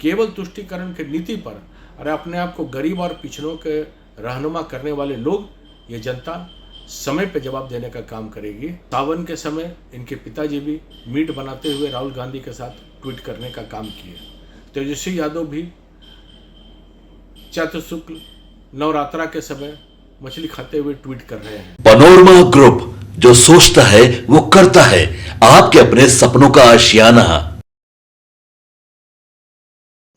केवल तुष्टीकरण की नीति पर अरे अपने आप को गरीब और पिछड़ों के रहनुमा करने वाले लोग, ये जनता समय पे जवाब देने का काम करेगी। सावन के समय इनके पिताजी भी मीट बनाते हुए राहुल गांधी के साथ ट्वीट करने का काम किए। तेजस्वी यादव भी चैत्र शुक्ल नवरात्रा के समय मछली खाते हुए ट्वीट कर रहे हैं। पनोरमा ग्रुप, जो सोचता है वो करता है। आपके अपने सपनों का आशियाना।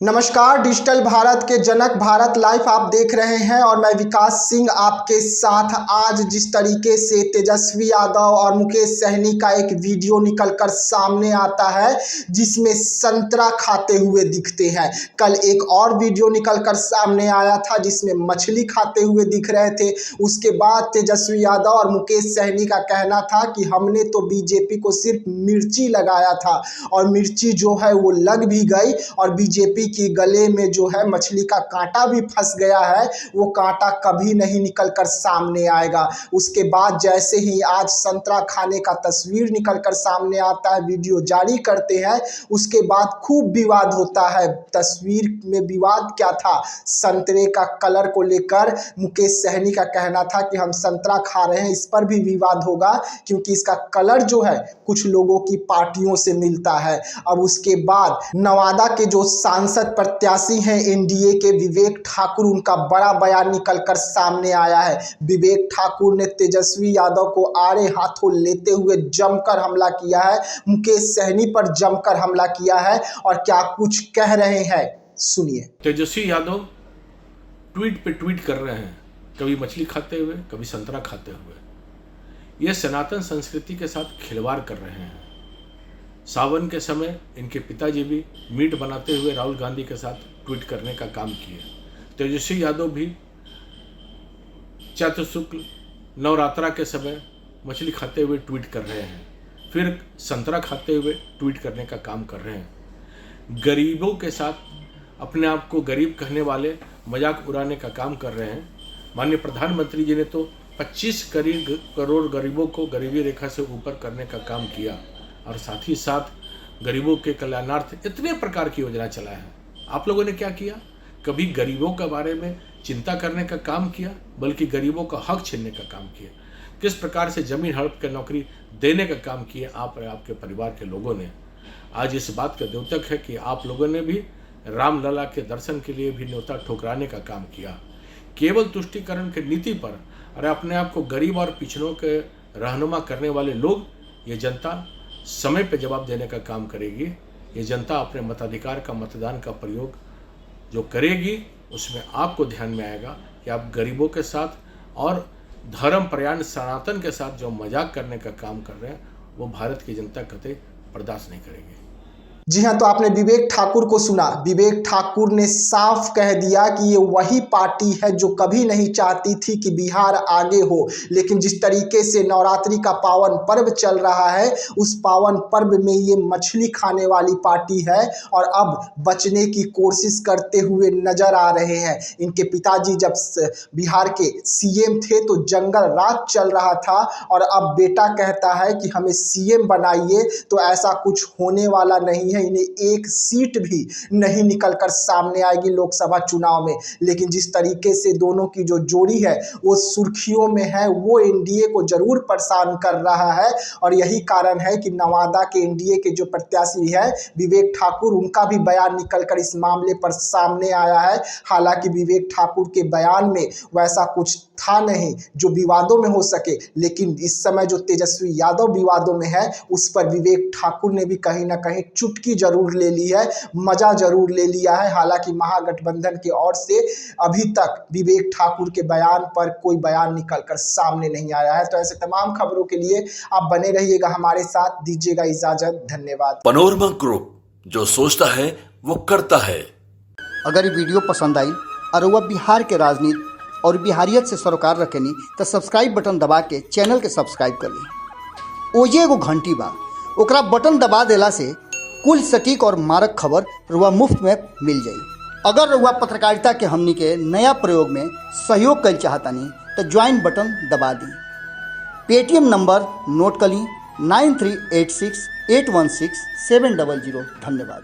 नमस्कार, डिजिटल भारत के जनक भारत लाइव आप देख रहे हैं और मैं विकास सिंह आपके साथ। आज जिस तरीके से तेजस्वी यादव और मुकेश सहनी का एक वीडियो निकलकर सामने आता है जिसमें संतरा खाते हुए दिखते हैं, कल एक और वीडियो निकलकर सामने आया था जिसमें मछली खाते हुए दिख रहे थे। उसके बाद तेजस्वी यादव और मुकेश सहनी का कहना था कि हमने तो बीजेपी को सिर्फ मिर्ची लगाया था और मिर्ची जो है वो लग भी गई और बीजेपी की गले में जो है मछली का कांटा भी फंस गया है, वो कांटा कभी नहीं निकलकर सामने आएगा। उसके बाद जैसे ही आज संतरा खाने का तस्वीर निकलकर सामने आता है, वीडियो जारी करते हैं, उसके बाद खूब विवाद होता है। तस्वीर में विवाद क्या था? संतरे का कलर को लेकर मुकेश सहनी का कहना था कि हम संतरा खा रहे हैं, इस पर भी विवाद होगा क्योंकि इसका कलर जो है कुछ लोगों की पार्टियों से मिलता है। अब उसके बाद नवादा के जो सांसद प्रत्याशी हैं एनडीए के विवेक ठाकुर, उनका बड़ा बयान निकलकर सामने आया है। विवेक ठाकुर ने तेजस्वी यादव को आड़े हाथों लेते हुए जमकर हमला किया है, मुकेश सहनी पर जमकर हमला किया है और क्या कुछ कह रहे हैं सुनिए। तेजस्वी यादव ट्वीट पे ट्वीट कर रहे हैं, कभी मछली खाते हुए, कभी संतरा खाते हुए। ये सनातन संस्कृति के साथ खिलवाड़ कर रहे हैं। सावन के समय इनके पिताजी भी मीट बनाते हुए राहुल गांधी के साथ ट्वीट करने का काम किए। तेजस्वी यादव भी चैत्र शुक्ल नवरात्रा के समय मछली खाते हुए ट्वीट कर रहे हैं, फिर संतरा खाते हुए ट्वीट करने का काम कर रहे हैं। गरीबों के साथ अपने आप को गरीब कहने वाले मजाक उड़ाने का काम कर रहे हैं। माननीय प्रधानमंत्री जी ने तो 25 करोड़ गरीबों को गरीबी रेखा से ऊपर करने का काम किया और साथ ही साथ गरीबों के कल्याणार्थ इतने प्रकार की योजना चलाया है। आप लोगों ने क्या किया? कभी गरीबों के बारे में चिंता करने का काम किया, बल्कि गरीबों का हक छीनने का काम किया। किस प्रकार से जमीन हड़प के नौकरी देने का काम किया आप और आपके परिवार के लोगों ने। आज इस बात का द्योतक है कि आप लोगों ने भी रामलला के दर्शन के लिए भी न्योता ठुकराने का काम किया। केवल तुष्टीकरण की नीति पर अरे अपने आप को गरीब और पिछड़ों के रहनुमा करने वाले लोग, ये जनता समय पे जवाब देने का काम करेगी। ये जनता अपने मताधिकार का, मतदान का प्रयोग जो करेगी उसमें आपको ध्यान में आएगा कि आप गरीबों के साथ और धर्म प्रयाण सनातन के साथ जो मजाक करने का काम कर रहे हैं वो भारत की जनता कतई बर्दाश्त नहीं करेगी। जी हाँ, तो आपने विवेक ठाकुर को सुना। विवेक ठाकुर ने साफ कह दिया कि ये वही पार्टी है जो कभी नहीं चाहती थी कि बिहार आगे हो, लेकिन जिस तरीके से नवरात्रि का पावन पर्व चल रहा है उस पावन पर्व में ये मछली खाने वाली पार्टी है और अब बचने की कोशिश करते हुए नजर आ रहे हैं। इनके पिताजी जब बिहार के सीएम थे तो जंगल राज चल रहा था और अब बेटा कहता है कि हमें सीएम बनाइए, तो ऐसा कुछ होने वाला नहीं है। इन्हें एक सीट भी नहीं निकलकर सामने आएगी लोकसभा चुनाव में। लेकिन जिस तरीके से दोनों की जो जोड़ी है वो सुर्खियों में है, वो एनडीए को जरूर परेशान कर रहा है और यही कारण है कि नवादा के एनडीए के जो प्रत्याशी है विवेक ठाकुर, उनका भी बयान निकलकर इस मामले पर सामने आया है। हालांकि विवेक ठाकुर के बयान में वैसा कुछ था नहीं जो विवादों में हो सके, लेकिन इस समय जो तेजस्वी यादव विवादों में है उस पर विवेक ठाकुर ने भी कहीं ना कहीं चुटकी जरूर ले ली है, मजा जरूर ले लिया है। हालांकि महागठबंधन की ओर से अभी तक विवेक ठाकुर के बयान पर कोई बयान निकलकर सामने नहीं आया है। तो ऐसे तमाम खबरों के लिए आप बने रहिएगा हमारे साथ, दीजिएगा इजाजत, धन्यवाद। पनोरमा ग्रुप, जो सोचता है वो करता है। अगर ये वीडियो पसंद आई और वह बिहार के राजनीति और बिहारियत से सरोकार रखेनी तो सब्सक्राइब बटन दबा के चैनल के सब्सक्राइब कर ली। ओजे एगो घंटी बा, ओकरा बटन दबा देला से कुल सटीक और मारक खबर रुआ मुफ्त में मिल जाई। अगर रुआ पत्रकारिता के हमनी के नया प्रयोग में सहयोग कर चाहतानी तो ज्वाइन बटन दबा दी। पेटीएम नंबर नोट कर ली 9386816700। धन्यवाद।